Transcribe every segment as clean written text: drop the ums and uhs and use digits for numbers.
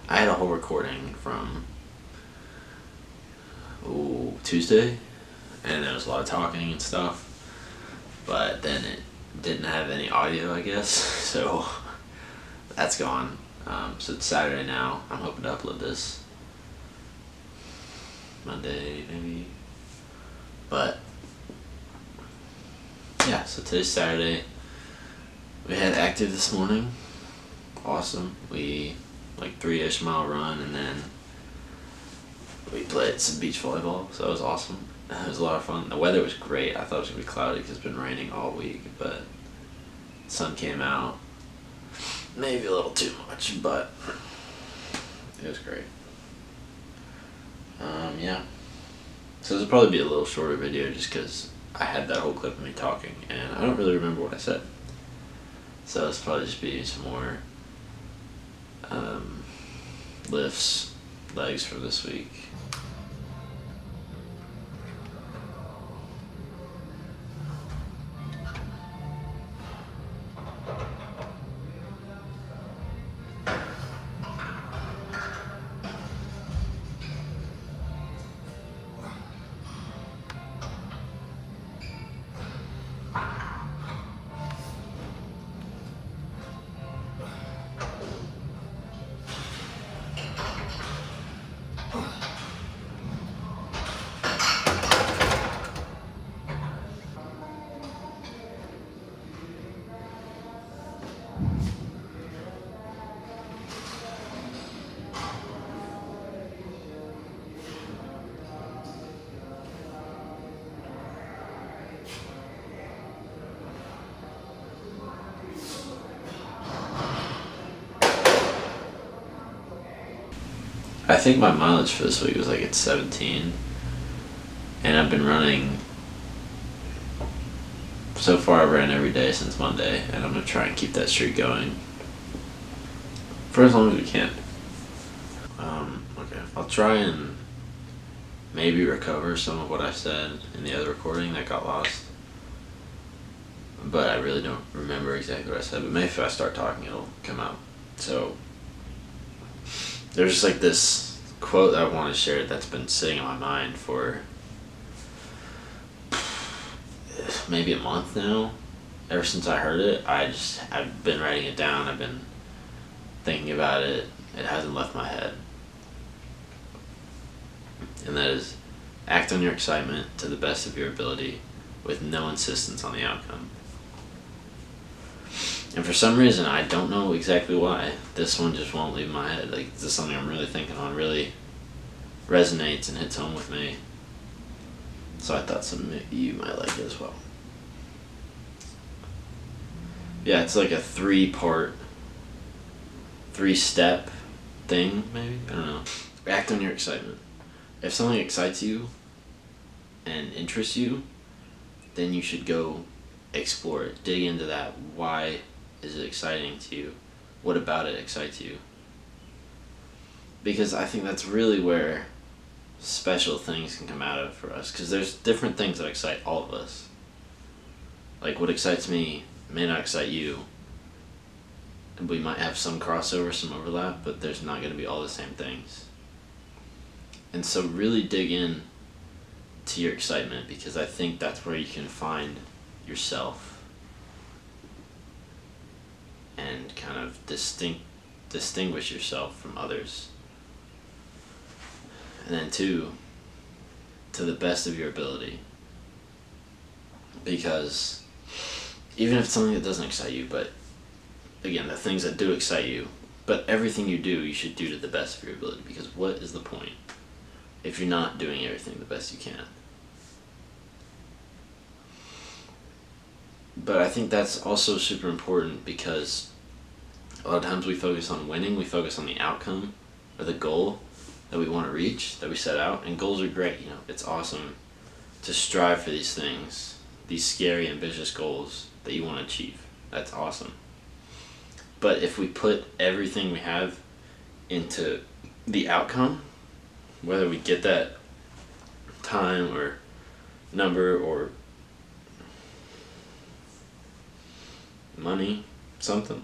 I had a whole recording from Tuesday, and there was a lot of talking and stuff, but then it didn't have any audio, I guess, so that's gone. So it's Saturday now. I'm hoping to upload this Monday, maybe. But yeah, so today's Saturday. We had active this morning. Awesome. We 3-ish mile run, and then we played some beach volleyball, so it was awesome. It was a lot of fun. The weather was great. I thought it was going to be cloudy because it's been raining all week, but the sun came out. Maybe a little too much, but it was great. Yeah. So this will probably be a little shorter video just because I had that whole clip of me talking, and I don't really remember what I said. So this will probably just be some more lifts, legs for this week. I think my mileage for this week was at 17, and I've been running. So far, I've ran every day since Monday, and I'm gonna try and keep that streak going for as long as we can. Okay, I'll try and maybe recover some of what I said in the other recording that got lost, but I really don't remember exactly what I said. But maybe if I start talking, it'll come out. So there's just this quote that I want to share that's been sitting in my mind for maybe a month now. Ever since I heard it, I've been writing it down. I've been thinking about it. It hasn't left my head. And that is, act on your excitement to the best of your ability with no insistence on the outcome. And for some reason, I don't know exactly why, this one just won't leave my head. This is something I'm really thinking on, really resonates and hits home with me. So I thought some of you might like it as well. Yeah, it's like a 3-step thing, maybe? I don't know. Act on your excitement. If something excites you and interests you, then you should go explore it. Dig into that. Why is it exciting to you? What about it excites you? Because I think that's really where special things can come out of for us. Because there's different things that excite all of us. What excites me may not excite you. And we might have some crossover, some overlap, but there's not going to be all the same things. And so really dig in to your excitement, because I think that's where you can find yourself and kind of distinguish yourself from others. And then two, to the best of your ability. Because even if it's something that doesn't excite you, but again, the things that do excite you, but everything you do, you should do to the best of your ability, because what is the point if you're not doing everything the best you can? But I think that's also super important, because a lot of times we focus on winning, we focus on the outcome or the goal that we want to reach, that we set out, and goals are great. It's awesome to strive for these things, these scary, ambitious goals that you want to achieve. That's awesome. But if we put everything we have into the outcome, whether we get that time or number or money, something,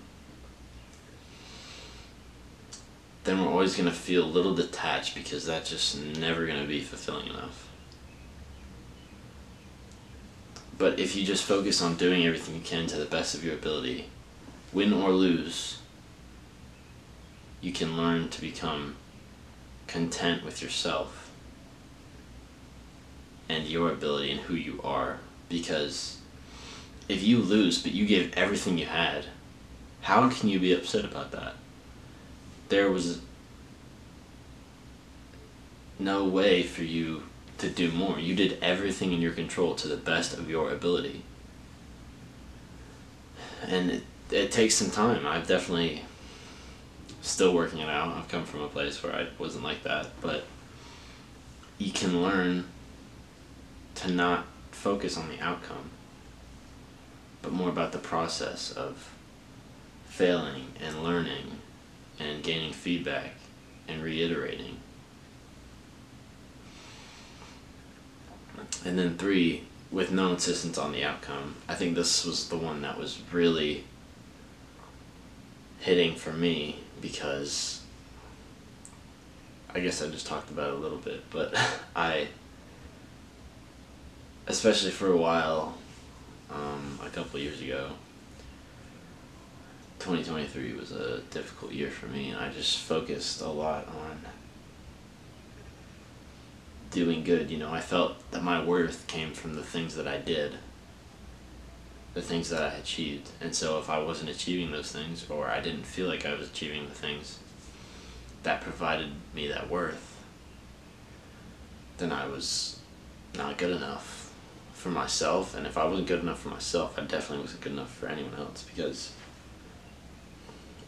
then we're always going to feel a little detached because that's just never going to be fulfilling enough. But if you just focus on doing everything you can to the best of your ability, win or lose, you can learn to become content with yourself and your ability and who you are. Because if you lose but you gave everything you had, how can you be upset about that? There was no way for you to do more. You did everything in your control to the best of your ability. And it takes some time. I've definitely still working it out. I've come from a place where I wasn't like that, but you can learn to not focus on the outcome, but more about the process of failing and learning and gaining feedback and reiterating. And then 3, with no insistence on the outcome. I think this was the one that was really hitting for me, because I guess I just talked about it a little bit, but especially for a while, a couple of years ago, 2023 was a difficult year for me, and I just focused a lot on doing good. I felt that my worth came from the things that I did, the things that I achieved. And so if I wasn't achieving those things, or I didn't feel like I was achieving the things that provided me that worth, then I was not good enough for myself. And if I wasn't good enough for myself, I definitely wasn't good enough for anyone else, because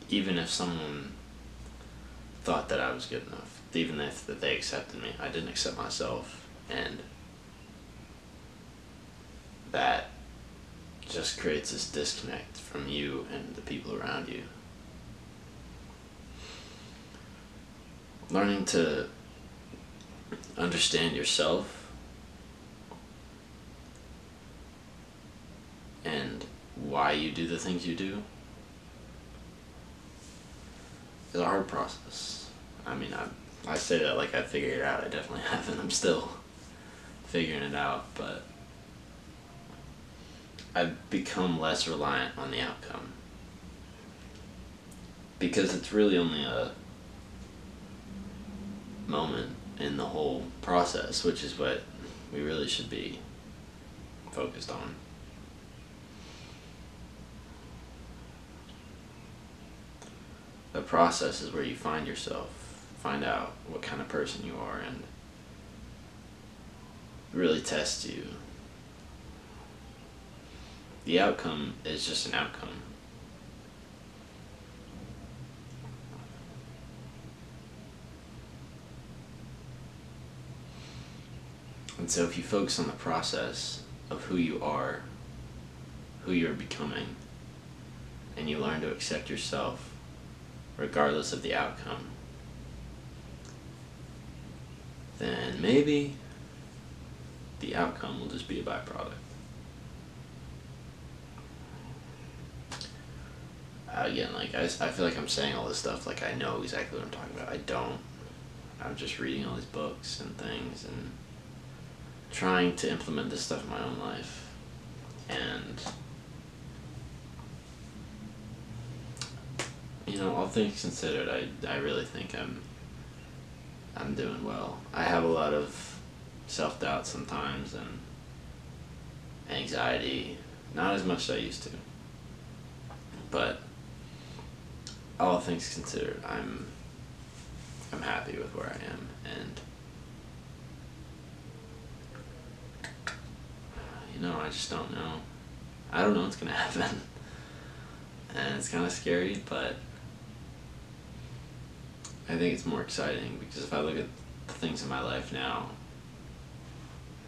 even if someone thought that I was good enough, even if that they accepted me, I didn't accept myself, and that just creates this disconnect from you and the people around you. Learning to understand yourself and why you do the things you do is a hard process. I mean, I say that like I figured it out. I definitely haven't. I'm still figuring it out, but I've become less reliant on the outcome, because it's really only a moment in the whole process, which is what we really should be focused on. The process is where you find yourself, find out what kind of person you are, and really test you. The outcome is just an outcome. And so if you focus on the process of who you are, who you're becoming, and you learn to accept yourself regardless of the outcome, then maybe the outcome will just be a byproduct. Again, like I feel like I'm saying all this stuff like I know exactly what I'm talking about. I don't. I'm just reading all these books and things and trying to implement this stuff in my own life. And all things considered, I really think I'm doing well. I have a lot of self-doubt sometimes and anxiety, not as much as I used to. But all things considered, I'm happy with where I am, and I just don't know. I don't know what's gonna happen, and it's kind of scary, but I think it's more exciting, because if I look at the things in my life now,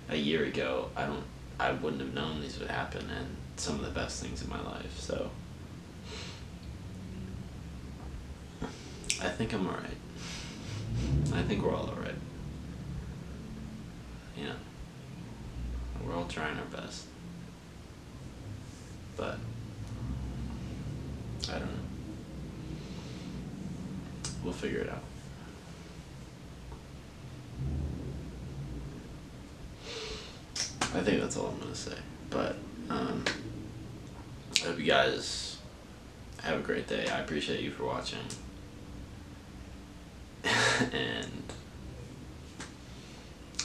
a year ago, I wouldn't have known these would happen, and some of the best things in my life. So I think I'm alright. I think we're all alright. We're all trying our best. But I don't know. we'll figure it out. I think that's all I'm gonna say. But I hope you guys have a great day. I appreciate you for watching. And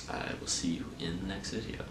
I will see you in the next video.